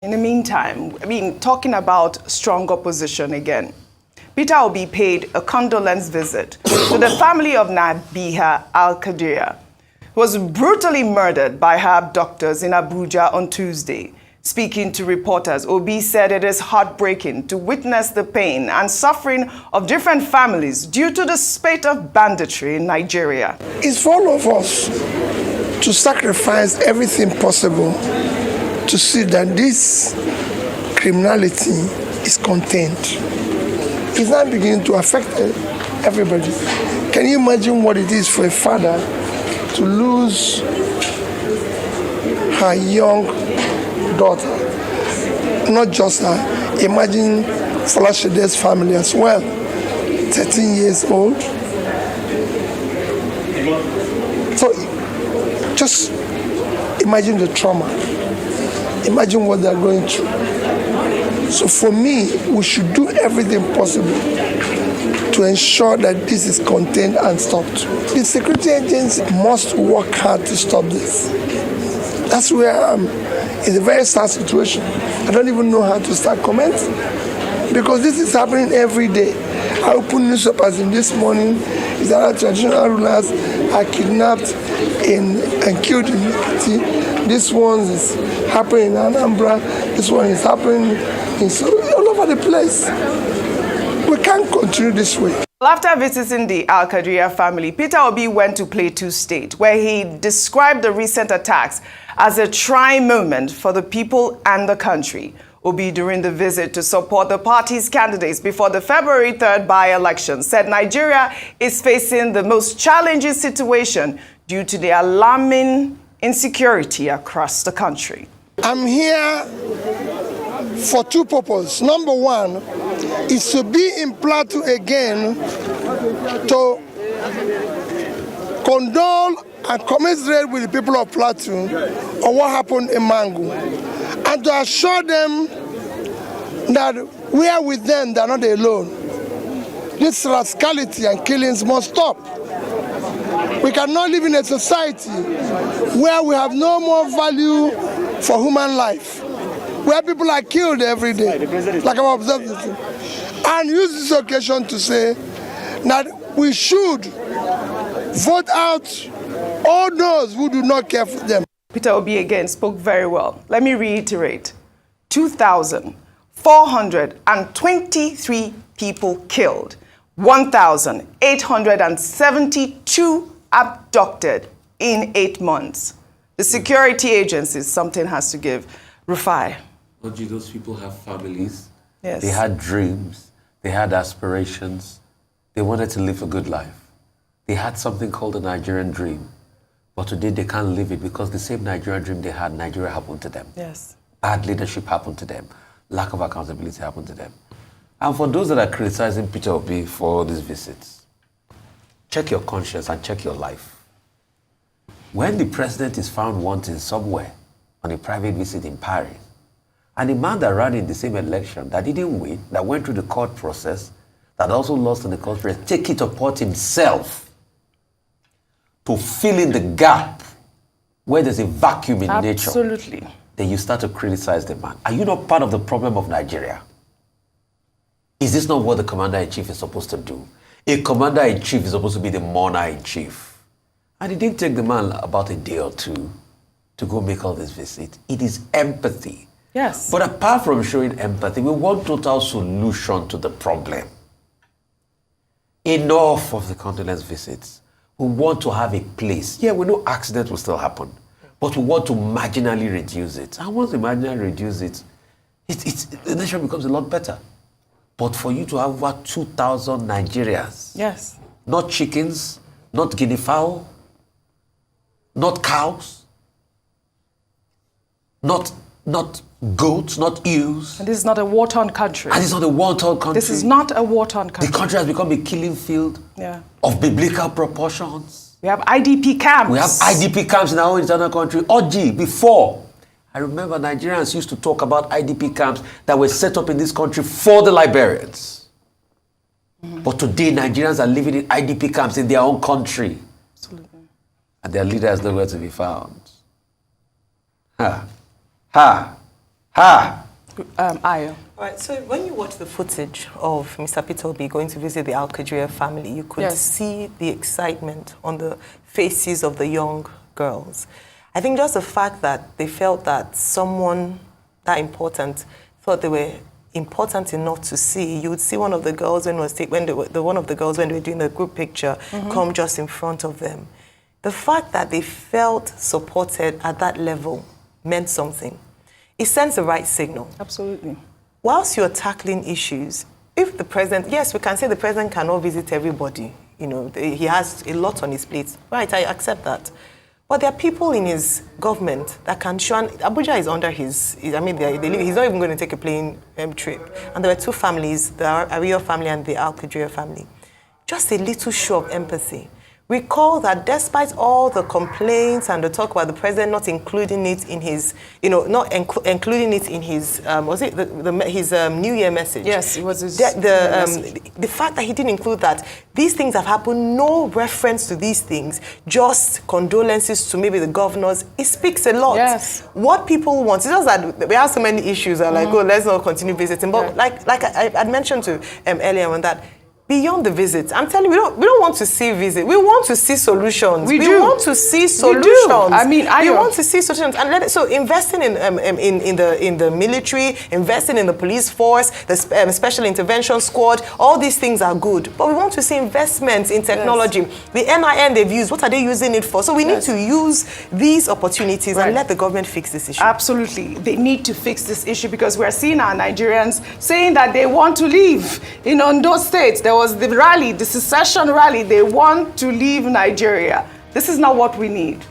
In the meantime, talking about strong opposition again, Peter Obi paid a condolence visit to the family of Nabiha Al-Qadria, who was brutally murdered by her abductors in Abuja on Tuesday. Speaking to reporters, Obi said it is heartbreaking to witness the pain and suffering of different families due to the spate of banditry in Nigeria. It's for all of us to sacrifice everything possible to see that this criminality is contained. It's not beginning to affect everybody. Can you imagine what it is for a father to lose her young daughter? Not just her, imagine Folashade's family as well, 13 years old. So just imagine the trauma. Imagine what they're going through. So for me, we should do everything possible to ensure that this is contained and stopped. The security agents must work hard to stop this. That's where I am. It's a very sad situation. I don't even know how to start commenting because this is happening every day. I opened newspapers in this morning. Is that our traditional rulers are kidnapped and killed in Nikiti. This one is happening in Anambra. This one is happening all over the place. We can't continue this way. After visiting the Al-Qadria family, Peter Obi went to Plateau State, where he described the recent attacks as a trying moment for the people and the country. Obi, during the visit to support the party's candidates before the February 3rd by-election, said Nigeria is facing the most challenging situation due to the alarming insecurity across the country. I'm here for two purposes. Number one is to be in Plateau again to condole and commiserate with the people of Plateau on what happened in Mangu, and to assure them that we are with them, they are not alone. This rascality and killings must stop. We cannot live in a society where we have no more value for human life, where people are killed every day, like I've observed this thing. And use this occasion to say that we should vote out all those who do not care for them. Peter Obi again spoke very well. Let me reiterate. 2,423 people killed, 1,872 abducted in 8 months. The security agencies, something has to give. Rufai. Those people have families. Yes. They had dreams. They had aspirations. They wanted to live a good life. They had something called the Nigerian dream. But today they can't live it because the same Nigerian dream they had, Nigeria happened to them. Yes. Bad leadership happened to them. Lack of accountability happened to them. And for those that are criticizing Peter Obi for these visits, check your conscience and check your life. When the president is found wanting somewhere on a private visit in Paris, and the man that ran in the same election, that didn't win, that went through the court process, that also lost in the court process, take it upon himself to fill in the gap where there's a vacuum in nature. Absolutely. Then you start to criticize the man. Are you not part of the problem of Nigeria? Is this not what the commander-in-chief is supposed to do? A commander-in-chief is supposed to be the mourner-in-chief. And it didn't take the man about a day or two to go make all this visit. It is empathy. Yes. But apart from showing empathy, we want total solution to the problem. Enough of the condolence visits. We want to have a place. Yeah, we know accidents will still happen, but we want to marginally reduce it. And once we marginally reduce it, the nation becomes a lot better. But for you to have over 2,000 Nigerians, yes, not chickens, not guinea fowl, not cows, not goats, not ewes. And this is not a war-torn country. And it's not a war-torn country. This is not a war-torn country. The country has become a killing field of biblical proportions. We have IDP camps. We have IDP camps in our own internal country. OG, before, I remember Nigerians used to talk about IDP camps that were set up in this country for the Liberians. But today, Nigerians are living in IDP camps in their own country. Absolutely. And their leader is nowhere to be found. Ha. Ha. Ha! Ayo. Right, so when you watch the footage of Mr. Peter Obi going to visit the Al-Qadria family, you could see the excitement on the faces of the young girls. I think just the fact that they felt that someone that important thought they were important enough to see. You would see one of the girls when they were doing the group picture come just in front of them. The fact that they felt supported at that level meant something. It sends the right signal. Absolutely. Whilst you're tackling issues, if the president, yes, we can say the president cannot visit everybody. You know, he has a lot on his plate. Right, I accept that. But there are people in his government that can show, and Abuja is under his I mean, they live, he's not even going to take a plane trip. And there were two families, the Ariyo family and the Al-Qadria family. Just a little show of empathy. Recall that despite all the complaints and the talk about the president not including it in his, including it in his, his New Year message? Yes, it was his the fact that he didn't include that, these things have happened, no reference to these things, just condolences to maybe the governors, it speaks a lot. Yes. What people want, it's just that we have so many issues, and like, oh, let's not continue visiting. But like I mentioned to earlier on that, beyond the visits, I'm telling you, we don't want to see visits. We want to see solutions. We want to see solutions. We do. I mean, we want to see solutions. And so investing in the military, investing in the police force, the special intervention squad, all these things are good. But we want to see investments in technology. Yes. The NIN they've used, what are they using it for? So we need to use these opportunities and let the government fix this issue. Absolutely. They need to fix this issue because we're seeing our Nigerians saying that they want to leave. In Ondo State, there was the rally, the secession rally. They want to leave Nigeria. This is not what we need.